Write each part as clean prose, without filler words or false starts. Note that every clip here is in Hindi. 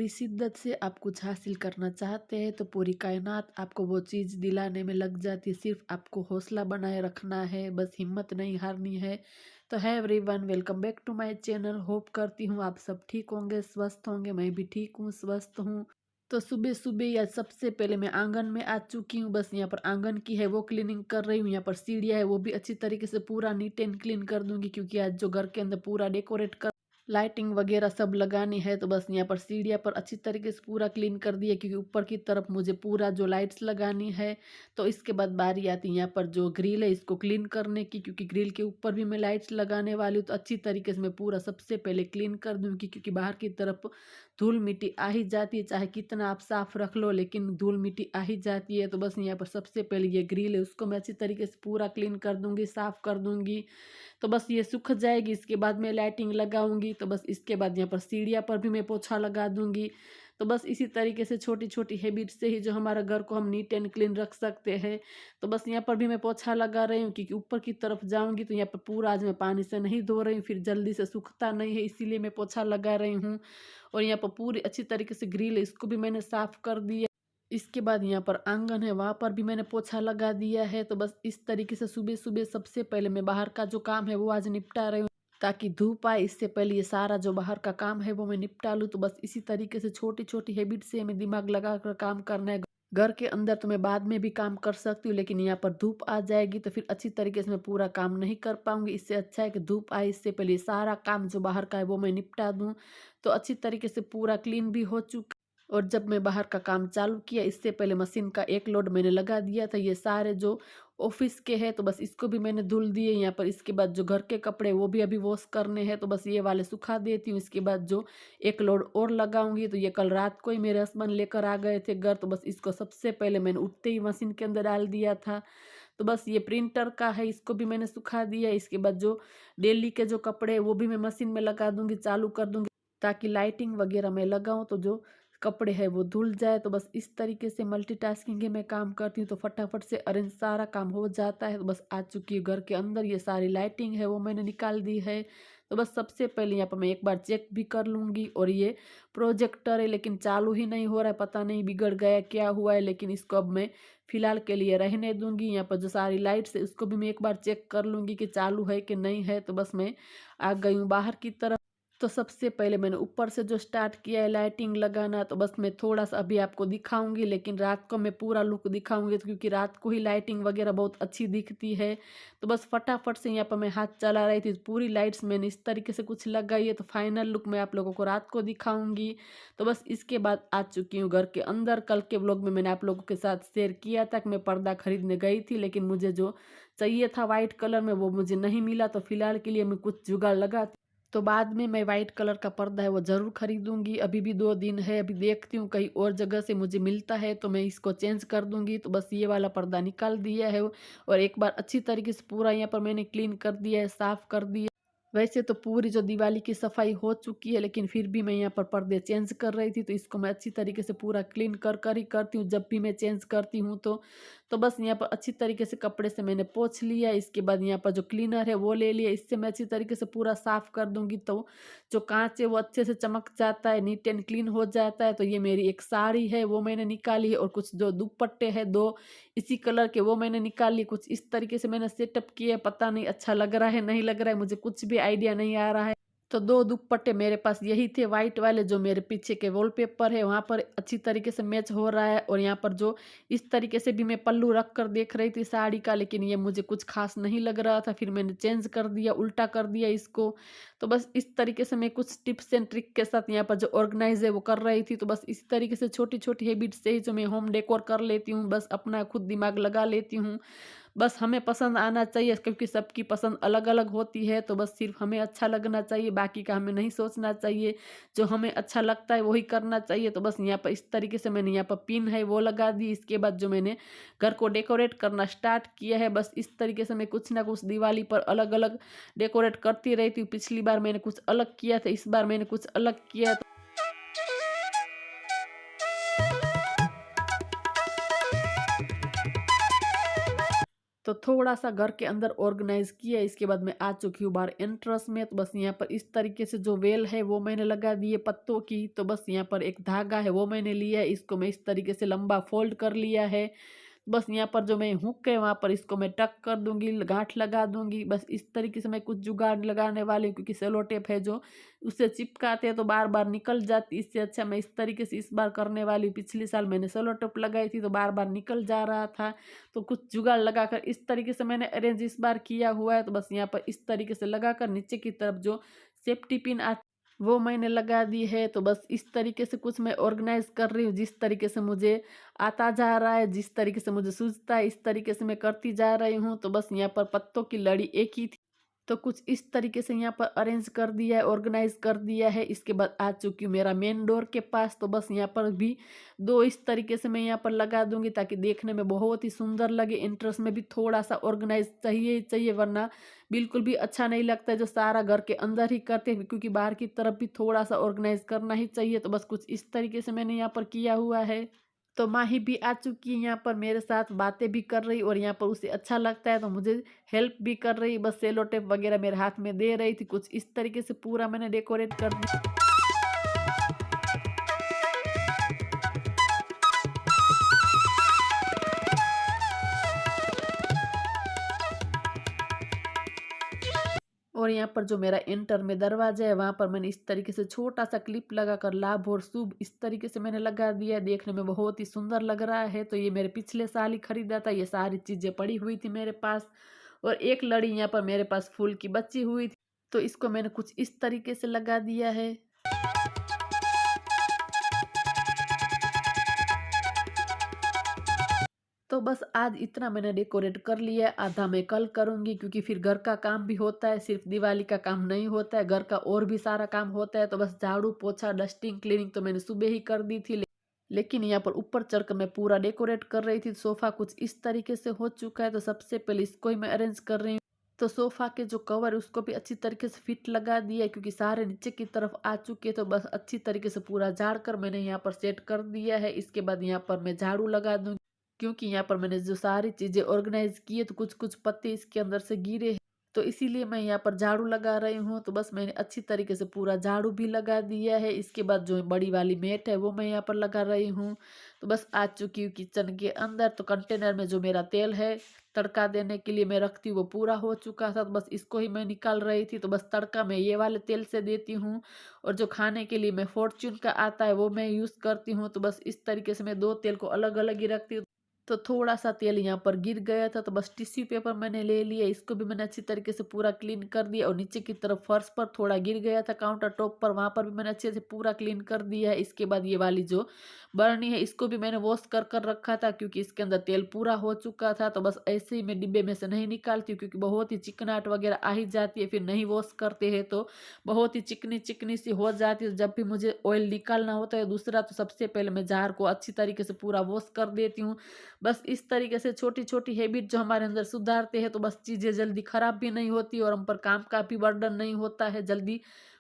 शिद्दत से आप कुछ हासिल करना चाहते हैं तो पूरी कायनात आपको वो चीज़ दिलाने में लग जाती है। सिर्फ आपको हौसला बनाए रखना है, बस हिम्मत नहीं हारनी है। तो hi everyone, welcome back to my channel. Hope करती हूँ आप सब ठीक होंगे, स्वस्थ होंगे। मैं भी ठीक हूँ, स्वस्थ हूँ। तो सुबह सुबह या सबसे पहले मैं आंगन में आ चुकी हूँ। बस यहाँ पर आंगन की है वो क्लीनिंग कर रही हूँ। यहाँ पर सीढ़ियाँ है वो भी अच्छी तरीके से पूरा नीट एंड क्लीन कर दूंगी, क्योंकि आज जो घर के अंदर पूरा डेकोरेट कर लाइटिंग वगैरह सब लगानी है। तो बस यहाँ पर सीढ़ियाँ पर अच्छी तरीके से पूरा क्लीन कर दिया, क्योंकि ऊपर की तरफ मुझे पूरा जो लाइट्स लगानी है। तो इसके बाद बारी आती है यहाँ पर जो ग्रिल है इसको क्लीन करने की, क्योंकि ग्रिल के ऊपर भी मैं लाइट्स लगाने वाली हूँ। तो अच्छी तरीके से मैं पूरा सबसे पहले क्लीन कर दूँगी, क्योंकि बाहर की तरफ धूल मिट्टी आ ही जाती है। चाहे कितना आप साफ रख लो, लेकिन धूल मिट्टी आ ही जाती है। तो बस यहाँ पर सबसे पहले ये ग्रिल है उसको मैं अच्छी तरीके से पूरा क्लीन कर दूँगी, साफ कर दूँगी। तो बस ये सूख जाएगी, इसके बाद मैं लाइटिंग लगाऊंगी। तो बस इसके बाद यहाँ पर सीढ़ियाँ पर भी मैं पोछा लगा दूंगी। तो बस इसी तरीके से छोटी छोटी हैबिट से ही जो हमारा घर को हम नीट एंड क्लीन रख सकते हैं। तो बस यहाँ पर भी मैं पोछा लगा रही हूँ, क्योंकि ऊपर की तरफ जाऊंगी तो यहाँ पर पूरा आज मैं पानी से नहीं धो रही हूँ, फिर जल्दी से सूखता नहीं है, इसीलिए मैं पोछा लगा रही हूँ। और यहाँ पर पूरी अच्छी तरीके से ग्रिल है इसको भी मैंने साफ कर दिया। इसके बाद यहाँ पर आंगन है वहाँ पर भी मैंने पोछा लगा दिया है। तो बस इस तरीके से सुबह सुबह सबसे पहले मैं बाहर का जो काम है वो आज निपटा रही हूँ, ताकि धूप आए इससे पहले ये सारा जो बाहर का काम है वो मैं निपटा लूँ। तो बस इसी तरीके से छोटी छोटी हैबिट से हमें दिमाग लगा कर काम करना है। घर के अंदर तो मैं बाद में भी काम कर सकती हूँ, लेकिन यहाँ पर धूप आ जाएगी तो फिर अच्छी तरीके से मैं पूरा काम नहीं कर पाऊंगी। इससे अच्छा है कि धूप आए इससे पहले सारा काम जो बाहर का है वो मैं निपटा दूँ। तो अच्छी तरीके से पूरा क्लीन भी हो चुका। और जब मैं बाहर का काम चालू किया, इससे पहले मशीन का एक लोड मैंने लगा दिया था। ये सारे जो ऑफिस के हैं तो बस इसको भी मैंने धुल दिए यहाँ पर। इसके बाद जो घर के कपड़े वो भी अभी वॉश करने हैं, तो बस ये वाले सुखा देती हूँ। इसके बाद जो एक लोड और लगाऊंगी, तो ये कल रात को ही मेरे हस्बैंड लेकर आ गए थे घर। तो बस इसको सबसे पहले मैंने उठते ही मशीन के अंदर डाल दिया था। तो बस ये प्रिंटर का है, इसको भी मैंने सुखा दिया। इसके बाद जो डेली के जो कपड़े वो भी मैं मशीन में लगा दूंगी, चालू कर दूंगी, ताकि लाइटिंग वगैरह मैं लगाऊं तो जो कपड़े हैं वो धुल जाए। तो बस इस तरीके से मल्टीटास्किंग में काम करती हूँ, तो फटाफट से अरेंज सारा काम हो जाता है। तो बस आ चुकी है घर के अंदर, ये सारी लाइटिंग है वो मैंने निकाल दी है। तो बस सबसे पहले यहाँ पर मैं एक बार चेक भी कर लूँगी। और ये प्रोजेक्टर है लेकिन चालू ही नहीं हो रहा है, पता नहीं बिगड़ गया क्या हुआ है, लेकिन इसको अब मैं फिलहाल के लिए रहने दूंगी। यहाँ पर जो सारी लाइट्स है उसको भी मैं एक बार चेक कर लूँगी कि चालू है कि नहीं है। तो बस मैं आ गई हूँ बाहर की तरफ। तो सबसे पहले मैंने ऊपर से जो स्टार्ट किया है लाइटिंग लगाना, तो बस मैं थोड़ा सा अभी आपको दिखाऊंगी, लेकिन रात को मैं पूरा लुक दिखाऊंगी, तो क्योंकि रात को ही लाइटिंग वगैरह बहुत अच्छी दिखती है। तो बस फटाफट से यहाँ पर मैं हाथ चला रही थी, पूरी लाइट्स मैंने इस तरीके से कुछ लगाई है। तो फाइनल लुक मैं आप लोगों को रात को दिखाऊंगी। तो बस इसके बाद आ चुकी हूँ घर के अंदर। कल के व्लॉग में मैंने आप लोगों के साथ शेयर किया था कि मैं पर्दा खरीदने गई थी, लेकिन मुझे जो चाहिए था वाइट कलर में वो मुझे नहीं मिला। तो फिलहाल के लिए मैं कुछ जुगाड़ लगा, तो बाद में मैं वाइट कलर का पर्दा है वो ज़रूर खरीदूंगी। अभी भी 2 दिन है, अभी देखती हूँ कहीं और जगह से मुझे मिलता है तो मैं इसको चेंज कर दूंगी। तो बस ये वाला पर्दा निकाल दिया है और एक बार अच्छी तरीके से पूरा यहाँ पर मैंने क्लीन कर दिया है, साफ कर दिया। वैसे तो पूरी जो दिवाली की सफाई हो चुकी है, लेकिन फिर भी मैं यहाँ पर पर्दे चेंज कर रही थी, तो इसको मैं अच्छी तरीके से पूरा क्लीन कर कर ही करती हूँ जब भी मैं चेंज करती हूँ। तो बस यहाँ पर अच्छी तरीके से कपड़े से मैंने पोंछ लिया। इसके बाद यहाँ पर जो क्लीनर है वो ले लिया, इससे मैं अच्छी तरीके से पूरा साफ कर दूंगी। तो जो कांच है वो अच्छे से चमक जाता है, नीट एंड क्लीन हो जाता है। तो ये मेरी एक साड़ी है वो मैंने निकाली है, और कुछ जो दुपट्टे हैं 2 इसी कलर के वो मैंने निकाल लिए। कुछ इस तरीके से मैंने सेटअप किया है, पता नहीं अच्छा लग रहा है नहीं लग रहा है, मुझे कुछ भी आइडिया नहीं आ रहा है। तो 2 दुपट्टे मेरे पास यही थे वाइट वाले, जो मेरे पीछे के वॉलपेपर है वहाँ पर अच्छी तरीके से मैच हो रहा है। और यहाँ पर जो इस तरीके से भी मैं पल्लू रख कर देख रही थी साड़ी का, लेकिन ये मुझे कुछ खास नहीं लग रहा था, फिर मैंने चेंज कर दिया, उल्टा कर दिया इसको। तो बस इस तरीके से मैं कुछ टिप्स एंड ट्रिक के साथ यहाँ पर जो ऑर्गेनाइज है वो कर रही थी। तो बस इसी तरीके से छोटी छोटी हैबिट से ही जो मैं होम डेकोर कर लेती हूँ, बस अपना खुद दिमाग लगा लेती हूँ। बस हमें पसंद आना चाहिए, क्योंकि सबकी पसंद अलग अलग होती है। तो बस सिर्फ हमें अच्छा लगना चाहिए, बाकी का हमें नहीं सोचना चाहिए। जो हमें अच्छा लगता है वही करना चाहिए। तो बस यहाँ पर इस तरीके से मैंने यहाँ पर पिन है वो लगा दी। इसके बाद जो मैंने घर को डेकोरेट करना स्टार्ट किया है, बस इस तरीके से मैं कुछ ना कुछ दिवाली पर अलग अलग डेकोरेट करती रहती हूँ। पिछली बार मैंने कुछ अलग किया था, इस बार मैंने कुछ अलग किया। तो थोड़ा-सा घर के अंदर ऑर्गेनाइज़ किया, इसके बाद मैं आ चुकी हूँ बाहर एंट्रेंस में। तो बस यहाँ पर इस तरीके से जो वेल है वो मैंने लगा दी है पत्तों की। तो बस यहाँ पर एक धागा है वो मैंने लिया है, इसको मैं इस तरीके से लंबा फ़ोल्ड कर लिया है। बस यहाँ पर जो मैं हुक है वहाँ पर इसको मैं टक कर दूँगी, गाँठ लगा दूँगी। बस इस तरीके से मैं कुछ जुगाड़ लगाने वाली हूँ, क्योंकि सेलो टेप है जो उससे चिपकाते हैं तो बार-बार निकल जाती। इससे अच्छा मैं इस तरीके से इस बार करने वाली हूँ। पिछले साल मैंने सेलो टेप लगाई थी तो बार-बार निकल जा रहा था। तो कुछ जुगाड़ लगाकर इस तरीके से मैंने अरेंज इस बार किया हुआ है। तो बस यहाँ पर इस तरीके से लगाकर नीचे की तरफ जो सेफ्टी पिन वो मैंने लगा दी है। तो बस इस तरीके से कुछ मैं ऑर्गेनाइज़ कर रही हूँ, जिस तरीके से मुझे आता जा रहा है, जिस तरीके से मुझे सूझता है, इस तरीके से मैं करती जा रही हूँ। तो बस यहाँ पर पत्तों की लड़ी एक ही थी, तो कुछ इस तरीके से यहाँ पर अरेंज कर दिया है, ऑर्गेनाइज़ कर दिया है। इसके बाद आ चुकी हूँ मेरा मेन डोर के पास। तो बस यहाँ पर भी 2 इस तरीके से मैं यहाँ पर लगा दूँगी, ताकि देखने में बहुत ही सुंदर लगे। एंट्रेंस में भी थोड़ा-सा ऑर्गेनाइज़ चाहिए ही चाहिए, वरना बिल्कुल भी अच्छा नहीं लगता है जो सारा घर के अंदर ही करते हैं, क्योंकि बाहर की तरफ भी थोड़ा-सा ऑर्गेनाइज़ करना ही चाहिए। तो बस कुछ इस तरीके से मैंने यहाँ पर किया हुआ है। तो माही भी आ चुकी है यहाँ पर मेरे साथ, बातें भी कर रही और यहाँ पर उसे अच्छा लगता है तो मुझे हेल्प भी कर रही। बस सेलो टेप वगैरह मेरे हाथ में दे रही थी। कुछ इस तरीके से पूरा मैंने डेकोरेट कर दिया। और यहाँ पर जो मेरा एंटर में दरवाजा है वहाँ पर मैंने इस तरीके से छोटा सा क्लिप लगाकर लाभ और शुभ इस तरीके से मैंने लगा दिया है। देखने में बहुत ही सुंदर लग रहा है। तो ये मेरे पिछले साल ही खरीदा था, ये सारी चीज़ें पड़ी हुई थी मेरे पास। और एक लड़ी यहाँ पर मेरे पास फूल की बची हुई थी, तो इसको मैंने कुछ इस तरीके से लगा दिया है। तो बस आज इतना मैंने डेकोरेट कर लिया है, आधा मैं कल करूँगी, क्योंकि फिर घर का काम भी होता है, सिर्फ दिवाली का काम नहीं होता है, घर का और भी सारा काम होता है। तो बस झाड़ू पोछा डस्टिंग क्लीनिंग तो मैंने सुबह ही कर दी थी, लेकिन यहाँ पर ऊपर चढ़कर मैं पूरा डेकोरेट कर रही थी। सोफ़ा कुछ इस तरीके से हो चुका है, तो सबसे पहले इसको ही मैं अरेंज कर रही हूँ। तो सोफ़ा के जो कवर है उसको भी अच्छी तरीके से फिट लगा दिया है, क्योंकि सारे नीचे की तरफ आ चुके हैं। तो बस अच्छी तरीके से पूरा झाड़ कर मैंने यहाँ पर सेट कर दिया है। इसके बाद यहाँ पर मैं झाड़ू लगा दूँगी, क्योंकि यहाँ पर मैंने जो सारी चीज़ें ऑर्गेनाइज़ की है तो कुछ-कुछ पत्ते इसके अंदर से गिरे हैं, तो इसीलिए मैं यहाँ पर झाड़ू लगा रही हूँ। तो बस मैंने अच्छी तरीके से पूरा झाड़ू भी लगा दिया है। इसके बाद जो बड़ी वाली मैट है वो मैं यहाँ पर लगा रही हूँ। तो बस आ चुकी हूँ किचन के अंदर। तो कंटेनर में जो मेरा तेल है तड़का देने के लिए मैं रखती हूँ वो पूरा हो चुका था, तो बस इसको ही मैं निकाल रही थी। तो बस तड़का मैं ये वाले तेल से देती हूँ, और जो खाने के लिए मैं फॉर्च्यून का आता है वो मैं यूज़ करती हूँ। तो बस इस तरीके से मैं 2 तेल को अलग-अलग ही रखती हूँ। तो थोड़ा-सा तेल यहाँ पर गिर गया था, तो बस टिश्यू पेपर मैंने ले लिया, इसको भी मैंने अच्छी तरीके से पूरा क्लीन कर दिया। और नीचे की तरफ फर्श पर थोड़ा गिर गया था काउंटर टॉप पर, वहाँ पर भी मैंने अच्छे से पूरा क्लीन कर दिया है। इसके बाद ये वाली जो बरनी है इसको भी मैंने वॉश कर रखा था, क्योंकि इसके अंदर तेल पूरा हो चुका था। तो बस ऐसे ही मैं डिब्बे में से नहीं निकालती हूँ, क्योंकि बहुत ही चिकनाहट वगैरह आ ही जाती है, फिर नहीं वॉश करते हैं तो बहुत ही चिकनी-चिकनी सी हो जाती है। जब भी मुझे ऑयल निकालना होता है दूसरा, तो सबसे पहले मैं जार को अच्छी तरीके से पूरा वॉश कर देती हूँ। बस इस तरीके से छोटी-छोटी हैबिट जो हमारे अंदर सुधारते हैं तो बस चीज़ें जल्दी खराब भी नहीं होती और हम पर काम का भी बर्डन नहीं होता है, जल्दी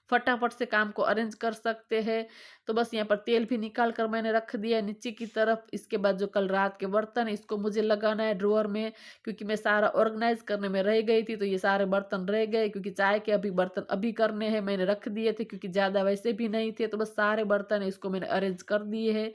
फटाफट से काम को अरेंज कर सकते हैं। तो बस यहाँ पर तेल भी निकाल कर मैंने रख दिया है नीचे की तरफ। इसके बाद जो कल रात के बर्तन है इसको मुझे लगाना है ड्रॉअर में, क्योंकि मैं सारा ऑर्गेनाइज़ करने में रह गई थी, तो ये सारे बर्तन रह गए, क्योंकि चाय के अभी बर्तन अभी करने हैं, मैंने रख दिए थे क्योंकि ज़्यादा वैसे भी नहीं थे। तो बस सारे बर्तन है इसको मैंने अरेंज कर दिए हैं।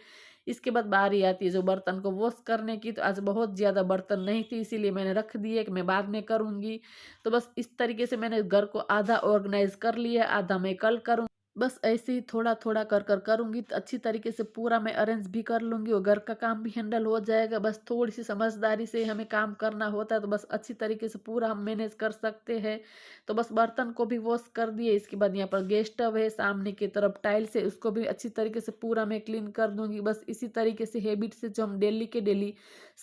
इसके बाद बारी आती है जो बर्तन को वॉश करने की, तो आज बहुत ज़्यादा बर्तन नहीं थी इसीलिए मैंने रख दिए कि मैं बाद में करूँगी। तो बस इस तरीके से मैंने घर को आधा ऑर्गेनाइज़ कर लिया, आधा मैं कल करूँ। बस ऐसे ही थोड़ा-थोड़ा कर करूँगी तो अच्छी तरीके से पूरा मैं अरेंज भी कर लूँगी और घर का काम भी हैंडल हो जाएगा। बस थोड़ी-सी समझदारी से हमें काम करना होता है, तो बस अच्छी तरीके से पूरा हम मैनेज कर सकते हैं। तो बस बर्तन को भी वॉश कर दिए, इसके बाद यहाँ पर गैस स्टव है, सामने की तरफ टाइल्स है, उसको भी अच्छी तरीके से पूरा मैं क्लीन कर दूँगी। बस इसी तरीके से हैबिट से जो हम डेली के डेली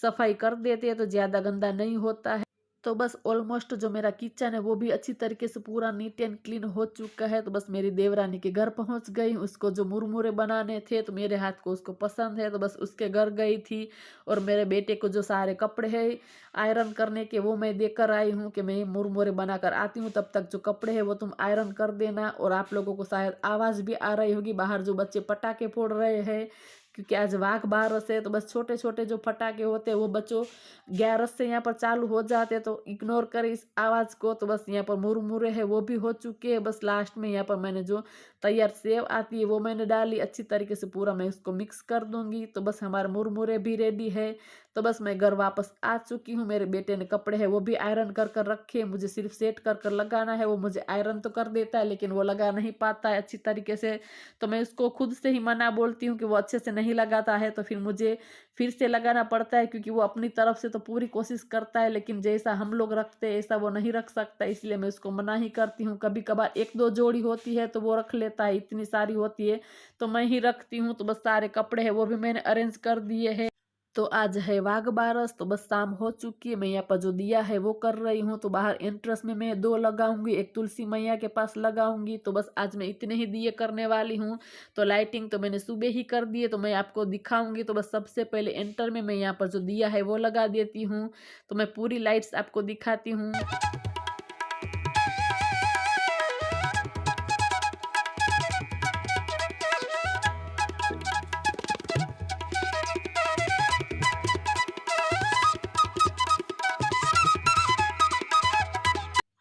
सफाई कर देते हैं तो ज़्यादा गंदा नहीं होता है। तो बस ऑलमोस्ट जो मेरा किचन है वो भी अच्छी तरीके से पूरा नीट एंड क्लीन हो चुका है। तो बस मेरी देवरानी के घर पहुंच गई, उसको जो मुरमुरे बनाने थे तो मेरे हाथ को उसको पसंद है, तो बस उसके घर गई थी। और मेरे बेटे को जो सारे कपड़े हैं आयरन करने के वो मैं देकर आई हूँ कि मैं मुरमुरे बनाकर आती हूँ, तब तक जो कपड़े हैं वो तुम आयरन कर देना। और आप लोगों को शायद आवाज़ भी आ रही होगी बाहर जो बच्चे पटाखे फोड़ रहे हैं, क्योंकि आज वाघ बारस है, तो बस छोटे छोटे जो पटाखे होते हैं वो बच्चों 11 से यहाँ पर चालू हो जाते हैं, तो इग्नोर करें इस आवाज़ को। तो बस यहाँ पर मुरमुरे है वो भी हो चुके हैं। बस लास्ट में यहाँ पर मैंने जो तैयार सेव आती है वो मैंने डाली, अच्छी तरीके से पूरा मैं उसको मिक्स कर दूंगी। तो बस हमारे मुरमुरे भी रेडी है। तो बस मैं घर वापस आ चुकी हूँ। मेरे बेटे ने कपड़े हैं वो भी आयरन कर कर रखे, मुझे सिर्फ सेट कर कर लगाना है। वो मुझे आयरन तो कर देता है लेकिन वो लगा नहीं पाता है अच्छी तरीके से। तो मैं उसको खुद से ही मना बोलती हूँ कि वो अच्छे से नहीं लगाता है, तो फिर मुझे फिर से लगाना पड़ता है, क्योंकि वो अपनी तरफ से तो पूरी कोशिश करता है लेकिन जैसा हम लोग रखते हैं ऐसा वो नहीं रख सकता, इसलिए मैं उसको मना ही करती हूँ। कभी कभार एक दो जोड़ी होती है तो वो रख लेता है, इतनी सारी होती है तो मैं ही रखती हूँ। तो बस सारे कपड़े हैं वो भी मैंने अरेंज कर दिए हैं। तो आज है वाघ बारस, तो बस शाम हो चुकी है। मैं यहाँ पर जो दिया है वो कर रही हूँ। तो बाहर एंट्रेंस में मैं 2 लगाऊंगी, एक तुलसी मैया के पास लगाऊंगी। तो बस आज मैं इतने ही दिए करने वाली हूँ। तो लाइटिंग तो मैंने सुबह ही कर दी है, तो मैं आपको दिखाऊंगी। तो बस सबसे पहले एंटर में मैं यहाँ पर जो दिया है वो लगा देती हूँ। तो मैं पूरी लाइट्स आपको दिखाती हूँ।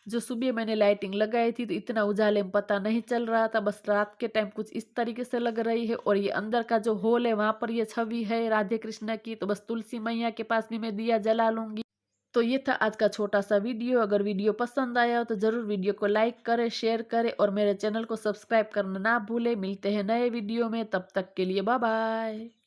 जो सुबह मैंने लाइटिंग लगाई थी तो इतना उजाले में पता नहीं चल रहा था, बस रात के टाइम कुछ इस तरीके से लग रही है। और ये अंदर का जो हॉल है वहां पर ये छवि है राधे कृष्ण की। तो बस तुलसी मैया के पास भी मैं दिया जला लूंगी। तो ये था आज का छोटा सा वीडियो। अगर वीडियो पसंद आया हो तो जरूर वीडियो को लाइक करें, शेयर करें और मेरे चैनल को सब्सक्राइब करना ना भूलें। मिलते हैं नए वीडियो में, तब तक के लिए बाय बाय।